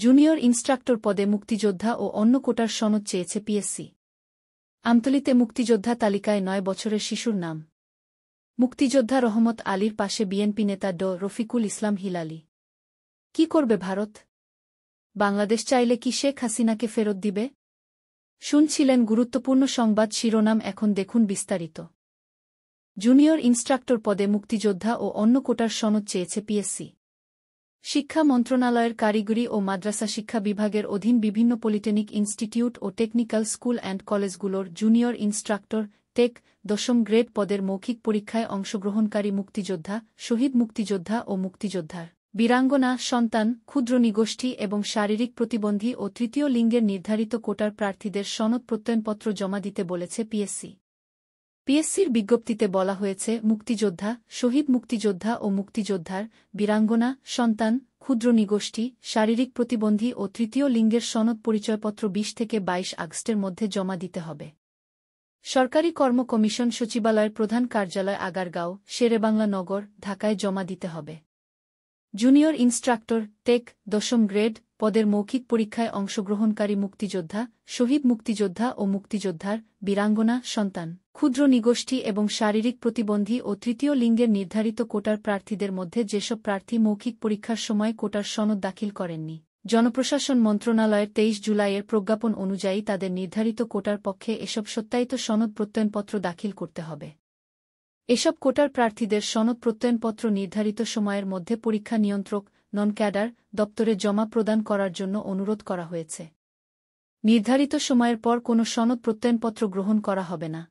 Junior instructor পদে মুক্তিযোদ্ধা ও অন্য কোটার সনদ চেয়েছে পিএসসি। আমতলীতে মুক্তিযোদ্ধা তালিকায় ৯ বছরের শিশুর নাম। মুক্তিযোদ্ধা রহমত আলীর পাশে বিএনপি নেতা ড রফিকুল ইসলাম হিলালি। কি করবে ভারত? বাংলাদেশ চাইলে কি শেখ হাসিনাকে ফেরত দিবে? শুনছিলেন গুরুত্বপূর্ণ সংবাদ শিরোনাম, এখন দেখুন বিস্তারিত। জুনিয়র ইন্সট্রাক্টর পদে মুক্তিযোদ্ধা ও অন্য কোটার সনদ চেয়েছে পিএসসি। শিক্ষা মন্ত্রণালয়ের কারিগরি ও মাদ্রাসা শিক্ষা বিভাগের অধীন বিভিন্ন পলিটেকনিক ইনস্টিটিউট ও টেকনিক্যাল স্কুল অ্যান্ড কলেজগুলোর জুনিয়র ইন্সট্রাক্টর টেক ১০ম গ্রেড পদের মৌখিক পরীক্ষায় অংশগ্রহণকারী মুক্তিযোদ্ধা, শহীদ মুক্তিযোদ্ধা ও মুক্তিযোদ্ধার বীরাঙ্গনা, সন্তান, ক্ষুদ্র নিগোষ্ঠী এবং শারীরিক প্রতিবন্ধী ও তৃতীয় লিঙ্গের নির্ধারিত কোটার প্রার্থীদের সনদ প্রত্যয়নপত্র জমা দিতে বলেছে পিএসসি। পিএসসির বিজ্ঞপ্তিতে বলা হয়েছে, মুক্তিযোদ্ধা, শহীদ মুক্তিযোদ্ধা ও মুক্তিযোদ্ধার বীরাঙ্গনা, সন্তান, ক্ষুদ্র নিগোষ্ঠী, শারীরিক প্রতিবন্ধী ও তৃতীয় লিঙ্গের সনদ পরিচয়পত্র ২০ থেকে ২২ আগস্টের মধ্যে জমা দিতে হবে। সরকারি কর্ম কমিশন সচিবালয়ের প্রধান কার্যালয় আগারগাঁও, শেরেবাংলা নগর, ঢাকায় জমা দিতে হবে। জুনিয়র ইন্সট্রাক্টর টেক ১০ম গ্রেড পদের মৌখিক পরীক্ষায় অংশগ্রহণকারী মুক্তিযোদ্ধা, শহীদ মুক্তিযোদ্ধা ও মুক্তিযোদ্ধার বীরাঙ্গনা, সন্তান, ক্ষুদ্র নিগোষ্ঠী এবং শারীরিক প্রতিবন্ধী ও তৃতীয় লিঙ্গের নির্ধারিত কোটার প্রার্থীদের মধ্যে যেসব প্রার্থী মৌখিক পরীক্ষার সময় কোটার সনদ দাখিল করেননি, জনপ্রশাসন মন্ত্রণালয়ের ২৩ জুলাইয়ের প্রজ্ঞাপন অনুযায়ী তাদের নির্ধারিত কোটার পক্ষে এসব সত্যায়িত সনদ প্রত্যয়নপত্র দাখিল করতে হবে। এসব কোটার প্রার্থীদের সনদ প্রত্যয়নপত্র নির্ধারিত সময়ের মধ্যে পরীক্ষা নিয়ন্ত্রক নন ক্যাডার দপ্তরে জমা প্রদান করার জন্য অনুরোধ করা হয়েছে। নির্ধারিত সময়ের পর কোনো সনদ প্রত্যয়নপত্র গ্রহণ করা হবে না।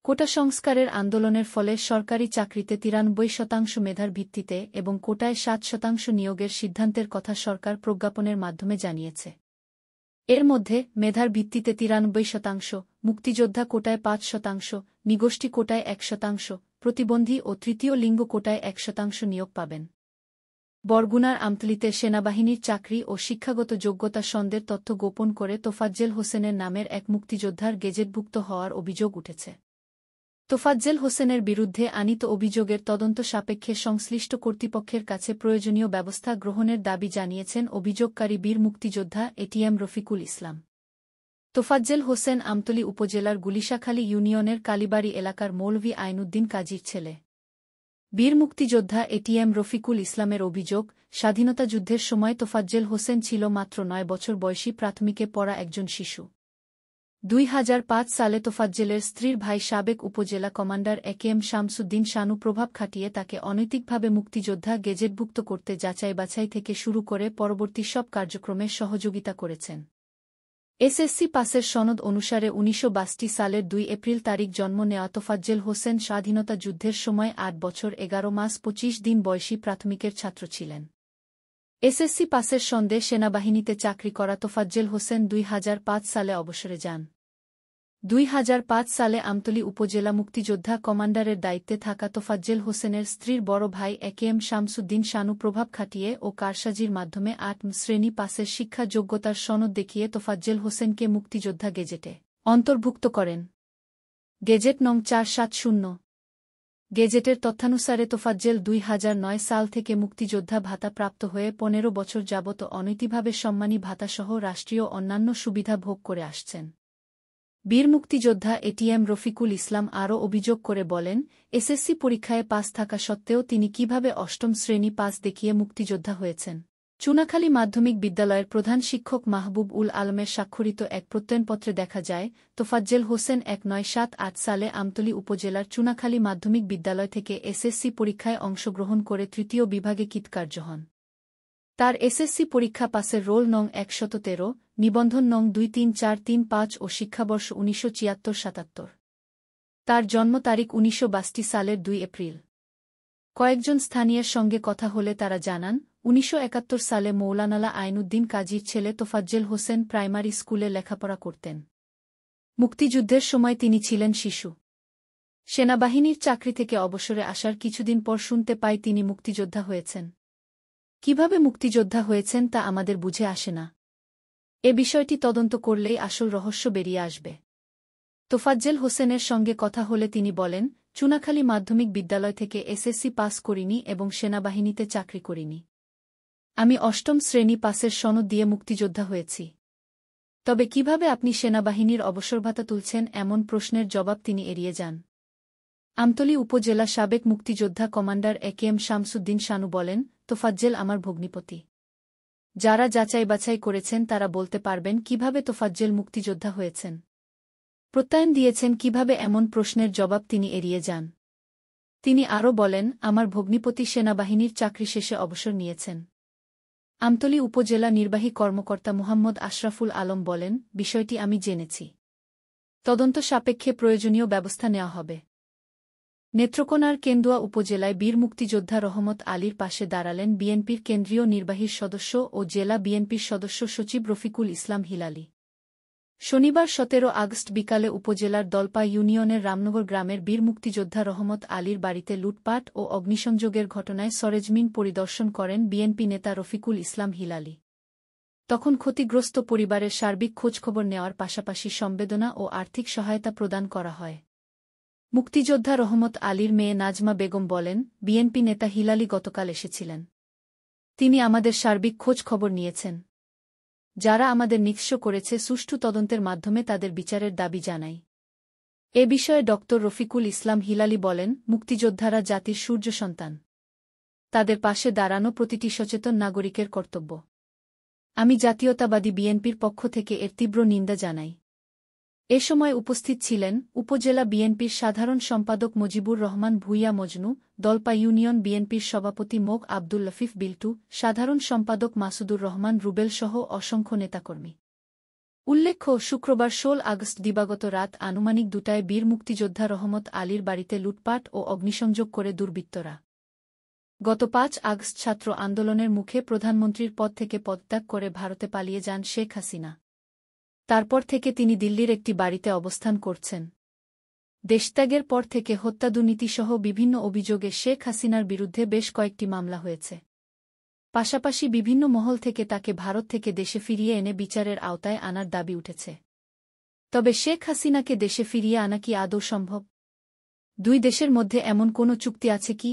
কোটা সংস্কারের আন্দোলনের ফলে সরকারি চাকরিতে ৯৩% মেধার ভিত্তিতে এবং কোটায় ৭% নিয়োগের সিদ্ধান্তের কথা সরকার প্রজ্ঞাপনের মাধ্যমে জানিয়েছে। এর মধ্যে মেধার ভিত্তিতে ৯৩%, মুক্তিযোদ্ধা কোটায় ৫%, নিগোষ্ঠী কোটায় ১%, প্রতিবন্ধী ও তৃতীয় লিঙ্গ কোটায় ১% নিয়োগ পাবেন। বরগুনার আমতলীতে সেনাবাহিনীর চাকরি ও শিক্ষাগত যোগ্যতা সনদের তথ্য গোপন করে তোফাজ্জেল হোসেনের নামের এক মুক্তিযোদ্ধার গেজেটভুক্ত হওয়ার অভিযোগ উঠেছে। তোফাজ্জেল হোসেনের বিরুদ্ধে আনীত অভিযোগের তদন্ত সাপেক্ষে সংশ্লিষ্ট কর্তৃপক্ষের কাছে প্রয়োজনীয় ব্যবস্থা গ্রহণের দাবি জানিয়েছেন অভিযোগকারী বীর মুক্তিযোদ্ধা এটিএম রফিকুল ইসলাম। তোফাজ্জেল হোসেন আমতলী উপজেলার গুলিশাখালী ইউনিয়নের কালীবাড়ি এলাকার মৌলভী আইনউদ্দিন কাজীর ছেলে। বীর মুক্তিযোদ্ধা এটিএম রফিকুল ইসলামের অভিযোগ, স্বাধীনতা যুদ্ধের সময় তোফাজ্জেল হোসেন ছিল মাত্র ৯ বছর বয়সী প্রাথমিকে পড়া একজন শিশু। ২০০৫ সালে তোফাজ্জেলের স্ত্রীর ভাই সাবেক উপজেলা কমান্ডার একেএম শামসুদ্দিন শানু প্রভাব খাটিয়ে তাকে অনৈতিকভাবে মুক্তিযোদ্ধা গেজেটভুক্ত করতে যাচাই-বাছাই থেকে শুরু করে পরবর্তী সব কার্যক্রমে সহযোগিতা করেছেন। এসএসসি পাসের সনদ অনুসারে ১৯৬২ সালের ২ এপ্রিল তারিখ জন্ম নেওয়া তোফাজ্জেল হোসেন স্বাধীনতা যুদ্ধের সময় ৮ বছর ১১ মাস ২৫ দিন বয়সী প্রাথমিকের ছাত্র ছিলেন। এসএসসি পাসের সনদে সেনাবাহিনীতে চাকরি করা তোফাজ্জেল হোসেন ২০০৫ সালে অবসরে যান। ২০০৫ সালে আমতলী উপজেলা মুক্তিযোদ্ধা কমান্ডারের দায়িত্বে থাকা তোফাজ্জেল হোসেনের স্ত্রীর বড় ভাই একেএম শামসুদ্দিন শানু প্রভাব খাটিয়ে ও কারসাজির মাধ্যমে ৮ম শ্রেণী পাসের শিক্ষা যোগ্যতার সনদ দেখিয়ে তোফাজ্জেল হোসেনকে মুক্তিযোদ্ধা গেজেটে অন্তর্ভুক্ত করেন। গেজেট নং ৪৭০। গেজেটের তথ্যানুসারে তোফাজ্জেল ২০০৯ সাল থেকে মুক্তিযোদ্ধা ভাতা প্রাপ্ত হয়ে ১৫ বছর যাবত অনৈতিকভাবে সম্মানী ভাতাসহ রাষ্ট্রীয় অন্যান্য সুবিধা ভোগ করে আসছেন। বীর মুক্তিযোদ্ধা এটিএম রফিকুল ইসলাম আরও অভিযোগ করে বলেন, এসএসসি পরীক্ষায় পাস থাকা সত্ত্বেও তিনি কিভাবে ৮ম শ্রেণী পাস দেখিয়ে মুক্তিযোদ্ধা হয়েছেন। চুনাখালী মাধ্যমিক বিদ্যালয়ের প্রধান শিক্ষক মাহবুব উল আলমের স্বাক্ষরিত এক প্রত্যয়নপত্রে দেখা যায়, তোফাজ্জেল হোসেন ১৯৭৮ সালে আমতলী উপজেলার চুনাখালী মাধ্যমিক বিদ্যালয় থেকে এসএসসি পরীক্ষায় অংশগ্রহণ করে তৃতীয় বিভাগে কৃতকার্য হন। তার এসএসসি পরীক্ষা পাসের রোল নং ১১৩, নিবন্ধন নং ২৩৪৩৫ ও শিক্ষাবর্ষ ১৯৭৬-৭৭। তার জন্ম তারিখ ১৯৬২ সালের ২ এপ্রিল। কয়েকজন স্থানীয়ের সঙ্গে কথা হলে তারা জানান, ১৯৭১ সালে মৌলানা আইনউদ্দিন কাজীর ছেলে তোফাজ্জেল হোসেন প্রাইমারি স্কুলে লেখাপড়া করতেন। মুক্তিযুদ্ধের সময় তিনি ছিলেন শিশু। সেনাবাহিনীর চাকরি থেকে অবসরে আসার কিছুদিন পর শুনতে পাই তিনি মুক্তিযোদ্ধা হয়েছেন। কিভাবে মুক্তিযোদ্ধা হয়েছেন তা আমাদের বুঝে আসে না। এ বিষয়টি তদন্ত করলেই আসল রহস্য বেরিয়ে আসবে। তোফাজ্জেল হোসেনের সঙ্গে কথা হলে তিনি বলেন, চুনাখালী মাধ্যমিক বিদ্যালয় থেকে এসএসসি পাস করিনি এবং সেনাবাহিনীতে চাকরি করিনি। আমি অষ্টম শ্রেণী পাসের সনদ দিয়ে মুক্তিযোদ্ধা হয়েছি। তবে কিভাবে আপনি সেনাবাহিনীর অবসরভাতা তুলছেন এমন প্রশ্নের জবাব তিনি এড়িয়ে যান। আমতলী উপজেলা সাবেক মুক্তিযোদ্ধা কমান্ডার একেএম শামসুদ্দিন শানু বলেন, তোফাজ্জেল আমার ভগ্নিপতি। যারা যাচাই বাছাই করেছেন তারা বলতে পারবেন কিভাবে তোফাজ্জেল মুক্তিযোদ্ধা হয়েছেন। প্রত্যয়ন দিয়েছেন কিভাবে এমন প্রশ্নের জবাব তিনি এড়িয়ে যান। তিনি আরও বলেন, আমার ভগ্নিপতি সেনাবাহিনীর চাকরি শেষে অবসর নিয়েছেন। আমতলী উপজেলা নির্বাহী কর্মকর্তা মুহাম্মদ আশরাফুল আলম বলেন, বিষয়টি আমি জেনেছি। তদন্ত সাপেক্ষে প্রয়োজনীয় ব্যবস্থা নেওয়া হবে। নেত্রকোনার কেন্দুয়া উপজেলায় বীর মুক্তিযোদ্ধা রহমত আলীর পাশে দাঁড়ালেন বিএনপির কেন্দ্রীয় নির্বাহীর সদস্য ও জেলা বিএনপির সদস্য সচিব রফিকুল ইসলাম হিলালী। শনিবার ১৭ আগস্ট বিকালে উপজেলার দলপা ইউনিয়নের রামনগর গ্রামের বীর মুক্তিযোদ্ধা রহমত আলীর বাড়িতে লুটপাট ও অগ্নিসংযোগের ঘটনায় সরেজমিন পরিদর্শন করেন বিএনপি নেতা রফিকুল ইসলাম হিলালী। তখন ক্ষতিগ্রস্ত পরিবারের সার্বিক খোঁজখবর নেওয়ার পাশাপাশি সমবেদনা ও আর্থিক সহায়তা প্রদান করা হয়। মুক্তিযোদ্ধা রহমত আলীর মেয়ে নাজমা বেগম বলেন, বিএনপি নেতা হিলালী গতকাল এসেছিলেন। তিনি আমাদের সার্বিক খোঁজ খবর নিয়েছেন। যারা আমাদের নিঃস্ব করেছে সুষ্ঠু তদন্তের মাধ্যমে তাদের বিচারের দাবি জানাই। এ বিষয়ে ড রফিকুল ইসলাম হিলালী বলেন, মুক্তিযোদ্ধারা জাতির সূর্য সন্তান। তাদের পাশে দাঁড়ানো প্রতিটি সচেতন নাগরিকের কর্তব্য। আমি জাতীয়তাবাদী বিএনপির পক্ষ থেকে এর তীব্র নিন্দা জানাই। এ সময় উপস্থিত ছিলেন উপজেলা বিএনপির সাধারণ সম্পাদক মুজিবুর রহমান ভূঁইয়া মজনু, দলপা ইউনিয়ন বিএনপির সভাপতি মোক আব্দুল লফিফ বিল্টু, সাধারণ সম্পাদক মাসুদুর রহমান রুবেল সহ অসংখ্য নেতাকর্মী। উল্লেখ্য, শুক্রবার ১৬ আগস্ট দিবাগত রাত আনুমানিক ২টায় বীর মুক্তিযোদ্ধা রহমত আলীর বাড়িতে লুটপাট ও অগ্নিসংযোগ করে দুর্বৃত্তরা। গত ৫ আগস্ট ছাত্র আন্দোলনের মুখে প্রধানমন্ত্রীর পদ থেকে পদত্যাগ করে ভারতে পালিয়ে যান শেখ হাসিনা। তারপর থেকে তিনি দিল্লির একটি বাড়িতে অবস্থান করছেন। দেশত্যাগের পর থেকে হত্যা দুর্নীতিসহ বিভিন্ন অভিযোগে শেখ হাসিনার বিরুদ্ধে বেশ কয়েকটি মামলা হয়েছে। পাশাপাশি বিভিন্ন মহল থেকে তাকে ভারত থেকে দেশে ফিরিয়ে এনে বিচারের আওতায় আনার দাবি উঠেছে। তবে শেখ হাসিনাকে দেশে ফিরিয়ে আনা কি আদৌ সম্ভব? দুই দেশের মধ্যে এমন কোনো চুক্তি আছে কি?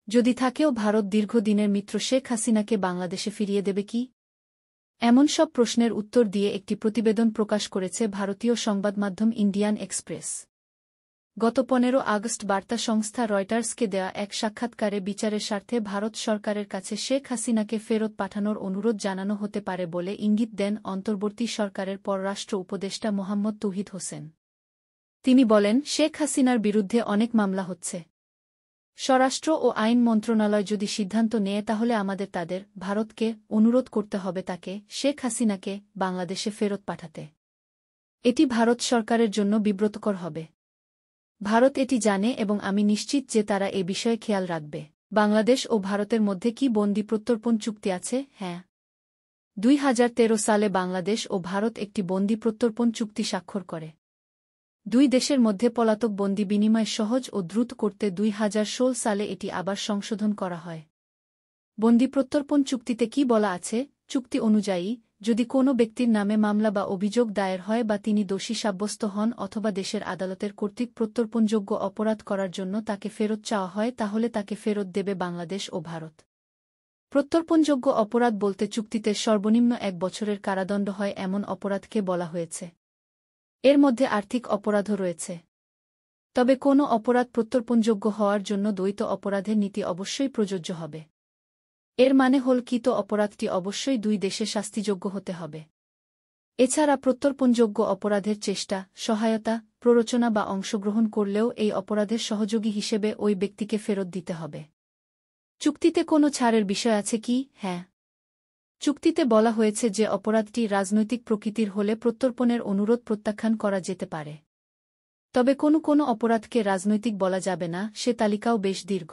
যদি থাকেও ভারত দীর্ঘদিনের মিত্র শেখ হাসিনাকে বাংলাদেশে ফিরিয়ে দেবে কি? এমন সব প্রশ্নের উত্তর দিয়ে একটি প্রতিবেদন প্রকাশ করেছে ভারতীয় সংবাদমাধ্যম ইন্ডিয়ান এক্সপ্রেস। গত ১৫ আগস্ট বার্তা সংস্থা রয়টার্সকে দেয়া এক সাক্ষাৎকারে বিচারের স্বার্থে ভারত সরকারের কাছে শেখ হাসিনাকে ফেরত পাঠানোর অনুরোধ জানানো হতে পারে বলে ইঙ্গিত দেন অন্তর্বর্তী সরকারের পররাষ্ট্র উপদেষ্টা মোহাম্মদ তৌহিদ হোসেন। তিনি বলেন, শেখ হাসিনার বিরুদ্ধে অনেক মামলা হচ্ছে। স্বরাষ্ট্র ও আইন মন্ত্রণালয় যদি সিদ্ধান্ত নেয় তাহলে আমাদের তাদের ভারতকে অনুরোধ করতে হবে তাকে শেখ হাসিনাকে বাংলাদেশে ফেরত পাঠাতে। এটি ভারত সরকারের জন্য বিব্রতকর হবে। ভারত এটি জানে এবং আমি নিশ্চিত যে তারা এ বিষয়ে খেয়াল রাখবে। বাংলাদেশ ও ভারতের মধ্যে কি বন্দি প্রত্যর্পণ চুক্তি আছে? হ্যাঁ। ২০১৩ সালে বাংলাদেশ ও ভারত একটি বন্দি প্রত্যর্পণ চুক্তি স্বাক্ষর করে। দুই দেশের মধ্যে পলাতক বন্দি বিনিময় সহজ ও দ্রুত করতে ২০১৬ সালে এটি আবার সংশোধন করা হয়। বন্দি প্রত্যর্পণ চুক্তিতে কি বলা আছে? চুক্তি অনুযায়ী, যদি কোনো ব্যক্তির নামে মামলা বা অভিযোগ দায়ের হয় বা তিনি দোষী সাব্যস্ত হন অথবা দেশের আদালতের কর্তৃক প্রত্যর্পণযোগ্য অপরাধ করার জন্য তাকে ফেরত চাওয়া হয় তাহলে তাকে ফেরত দেবে বাংলাদেশ ও ভারত। প্রত্যর্পণযোগ্য অপরাধ বলতে চুক্তিতে সর্বনিম্ন ১ বছরের কারাদণ্ড হয় এমন অপরাধকে বলা হয়েছে। এর মধ্যে আর্থিক অপরাধও রয়েছে। তবে কোনো অপরাধ প্রত্যর্পণযোগ্য হওয়ার জন্য দ্বৈত অপরাধের নীতি অবশ্যই প্রযোজ্য হবে। এর মানে হল কৃত অপরাধটি অবশ্যই দুই দেশে শাস্তিযোগ্য হতে হবে। এছাড়া প্রত্যর্পণযোগ্য অপরাধের চেষ্টা, সহায়তা, প্ররোচনা বা অংশগ্রহণ করলেও এই অপরাধের সহযোগী হিসেবে ওই ব্যক্তিকে ফেরত দিতে হবে। চুক্তিতে কোনো ছাড়ের বিষয় আছে কি? হ্যাঁ। চুক্তিতে বলা হয়েছে যে অপরাধটি রাজনৈতিক প্রকৃতির হলে প্রত্যর্পণের অনুরোধ প্রত্যাখ্যান করা যেতে পারে। তবে কোনো অপরাধকে রাজনৈতিক বলা যাবে না, সে তালিকাও বেশ দীর্ঘ।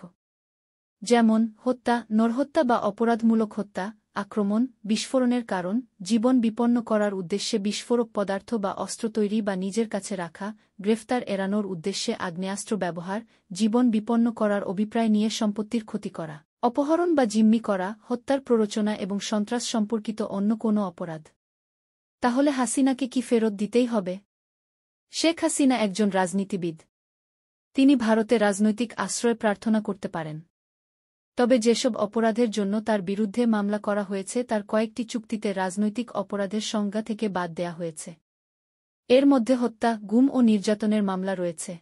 যেমন হত্যা, নরহত্যা বা অপরাধমূলক হত্যা, আক্রমণ, বিস্ফোরণের কারণ, জীবন বিপন্ন করার উদ্দেশ্যে বিস্ফোরক পদার্থ বা অস্ত্র তৈরি বা নিজের কাছে রাখা, গ্রেফতার এড়ানোর উদ্দেশ্যে আগ্নেয়াস্ত্র ব্যবহার, জীবন বিপন্ন করার অভিপ্রায় নিয়ে সম্পত্তির ক্ষতি করা, অপহরণ বা জিম্মি করা, হত্যার প্ররোচনা এবং সন্ত্রাস সম্পর্কিত অন্য কোনো অপরাধ। তাহলে হাসিনাকে কি ফেরত দিতেই হবে? শেখ হাসিনা একজন রাজনীতিবিদ। তিনি ভারতে রাজনৈতিক আশ্রয় প্রার্থনা করতে পারেন। তবে যেসব অপরাধের জন্য তার বিরুদ্ধে মামলা করা হয়েছে তার কয়েকটি চুক্তিতে রাজনৈতিক অপরাধের সংজ্ঞা থেকে বাদ দেয়া হয়েছে। এর মধ্যে হত্যা, গুম ও নির্যাতনের মামলা রয়েছে।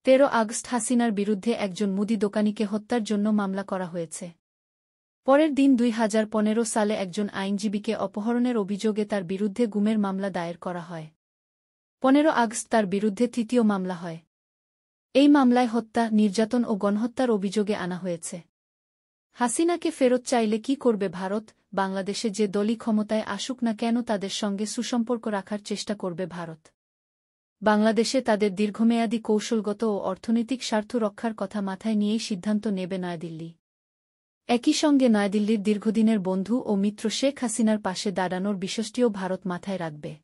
১৩ আগস্ট হাসিনার বিরুদ্ধে একজন মুদি দোকানিকে হত্যার জন্য মামলা করা হয়েছে। পরের দিন ২০১৫ সালে একজন আইনজীবীকে অপহরণের অভিযোগে তার বিরুদ্ধে গুমের মামলা দায়ের করা হয়। ১৫ আগস্ট তার বিরুদ্ধে তৃতীয় মামলা হয়। এই মামলায় হত্যা, নির্যাতন ও গণহত্যার অভিযোগে আনা হয়েছে। হাসিনাকে ফেরত চাইলে কি করবে ভারত? বাংলাদেশে যে দলই ক্ষমতায় আসুক না কেন তাদের সঙ্গে সুসম্পর্ক রাখার চেষ্টা করবে ভারত। বাংলাদেশে তাদের দীর্ঘমেয়াদী কৌশলগত ও অর্থনৈতিক স্বার্থ রক্ষার কথা মাথায় নিয়েই সিদ্ধান্ত নেবে নয়াদিল্লি। একই সঙ্গে নয়াদিল্লির দীর্ঘদিনের বন্ধু ও মিত্র শেখ হাসিনার পাশে দাঁড়ানোর বিষয়টিও ভারত মাথায় রাখবে।